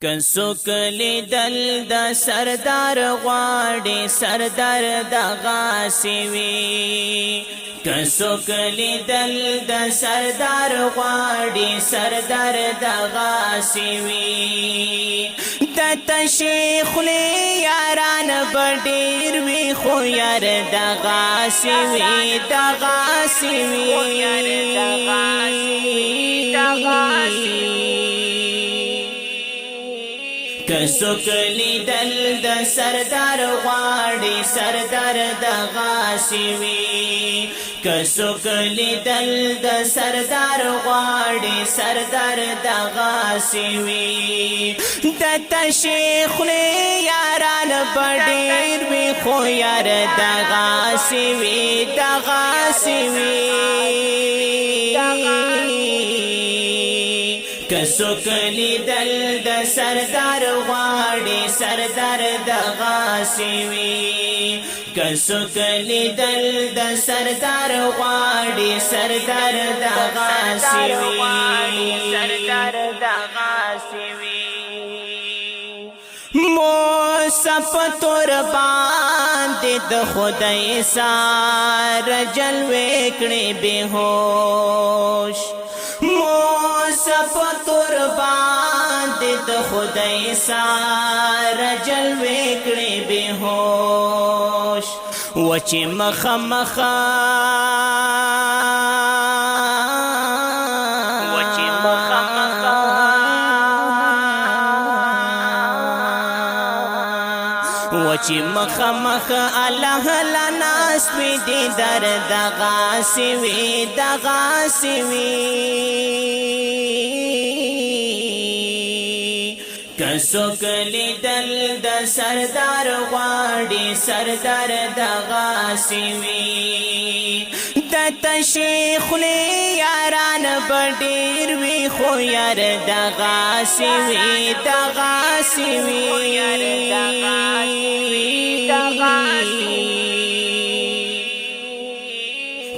کسوک لیدل د سردار غواړي سردار د غاسی وی کسوک لیدل د سردار غواړي سردار د غاسی وی د تشیخ لی یاران بډیر وی خو یار د غاسی وی د غاسی وی کسوک لیدل د سردار غواړي سردار د غاسی وی کسوک لیدل د سردار غواړي سردار د غاسی وی د تشیخ لی یاران بډیر وی خو یار د غاسی وی د غاسی وی کسوک لیدل د سردار غواړي سردار د غاسی وی کسوک لیدل د سردار غواړي سردار د غاسی وی سردار د غاسی وی موصف تور باندې د خدای سار جلوه کړي بهوش موصف تور باندې د خدای سار جلوه کړي بهوش وچ مخ مخ وچی مخ مخ الله لناس وی دی در د غاسی وی د غاسی وی کسوک لیدل د سردار غواړي سردار د غاسی وی د تشیخ لی یاران بډیر وی خو یار د غاسی وی د غاسی وی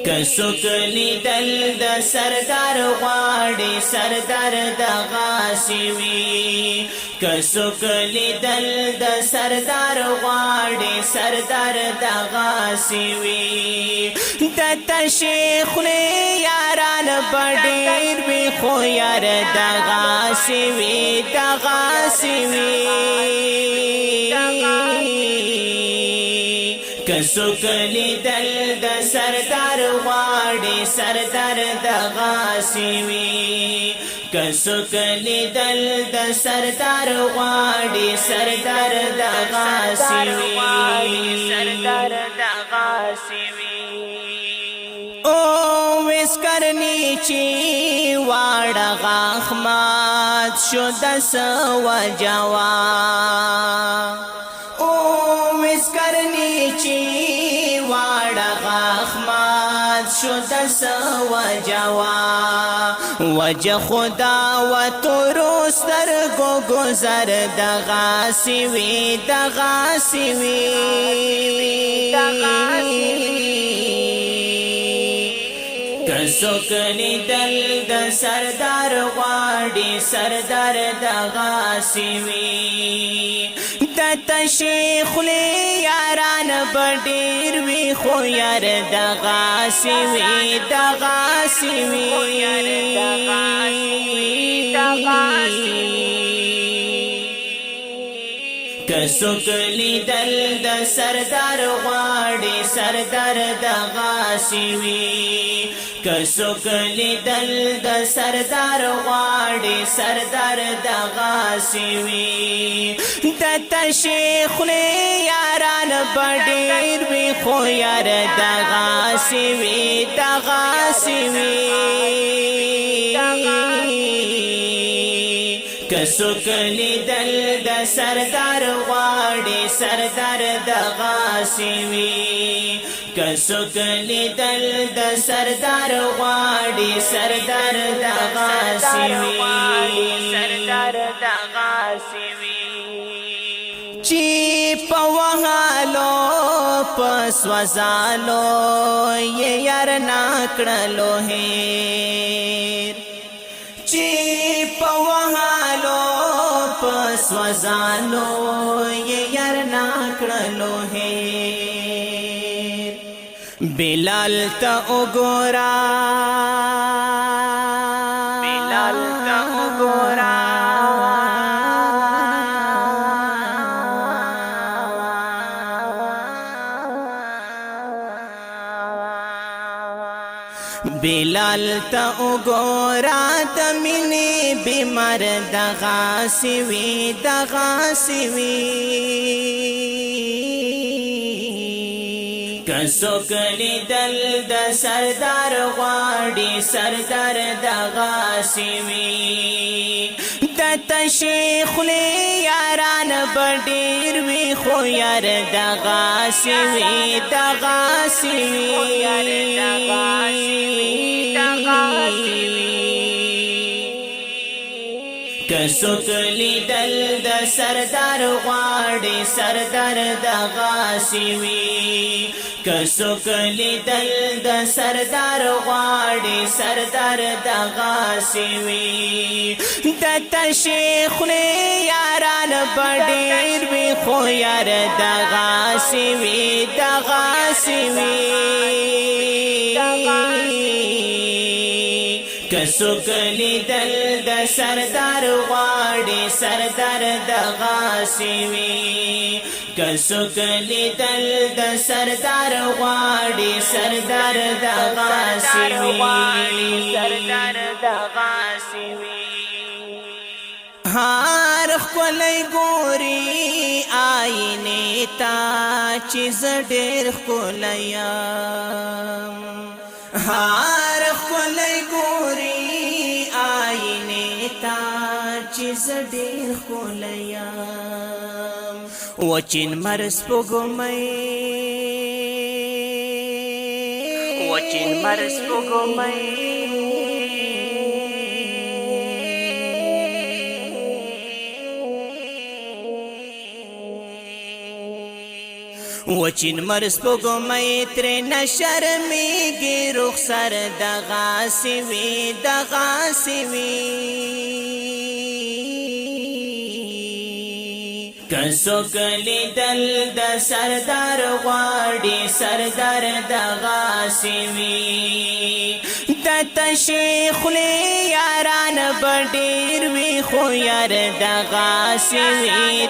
کسوک لیدل د سردار غواړي سردار د غاسی وی کسوک لیدل د سردار غواړي سردار د غاسی وی د تشیخ لی یاران بډیر وی خو یار د غاسی وی د غاسی وی کسوک لیدل د سردار غواړي سردار د غاسی وی کسوک لیدل د سردار غواړي سردار د غاسی وی سردار د غاسی وی او وس کرنی چی واړه غاخمات شو د سو جوا او وس کرنی چی واړه غاخمات شو د سو جوا وجه خدا و تورو سترګو گذر د غاسی وی د غاسی وی کسوک لیدل د سردار غواړي سردار د غاسی وی د تشیخ لی یاران بډیر وی خو یار د غاسی وی د غاسی وی کسوک لیدل د سردار غواړي سردار د غاسی وی کسوک لیدل د سردار غواړي سردار د غاسی وی د تشیخ لی یاران بډیر وی خو یار د غاسی وی د غاسی وی کسوک لیدل د سردار غواړي سردار د غاسی وی کسوک لیدل د سردار غواړي سردار د غاسی وی سردار د غاسی وی چی په وهالو پس وزالو یار ناکړلو هیر چی په وهالو پس وزانو یار ناکړلو هیر بلال تا وګورا بلال تا وګورا بلال تا وګورا د مینې بیمار دغه سوي کڅوک لیدل د سردار غواړي سردار دغه سوي د تشیخ یاران بډیر وی خو یار دغه سوي کڅوک لیدل د سردار غواړي سردار دغه سوي کڅوک لیدل د سردار غواړي سردار دغه سوي د تشیخ یاران بډیر وی خو یار دغه سوي کڅوک لیدل د سردار غواړي سردار دغه سوي کڅوک لیدل د سردار غواړي سردار دغه سوي هر خپلې ګوري آینه تا چې ډېر ښکلیم هر خپلې ګوري آینه تا چې ډېر ښکلیم وچین مرس پګمې وچین مرس پګمې تر نشرمېږي رخسار دغه سوي کڅوک لیدل د سردار غواړي سردار دغه سوي د تشیخ یاران بډیر وی خو یار دغه سوي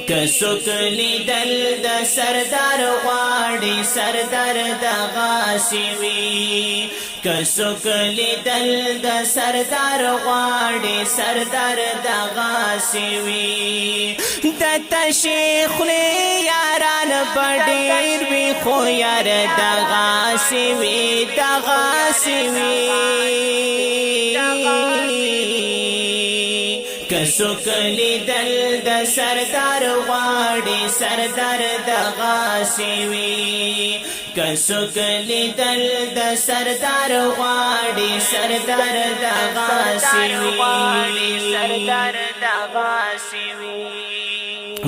کڅوک لیدل د سردار غواړي سردار دغه سوي کڅوک لیدل د سردار غواړي سردار دغه سوي د تشیخ یاران بډیر وی خو یار دغه سوي کڅوک لیدل د سردار غواړي سردار دغه سوي کڅوک لیدل د سردار غواړي سردار دغه سوي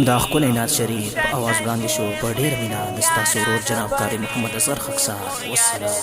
دا خپل ناز شریف आवाज وړاندې شو په ډېر مینا د ستاسو ورور جناب قاری محمد اظهر خاکسار والسلام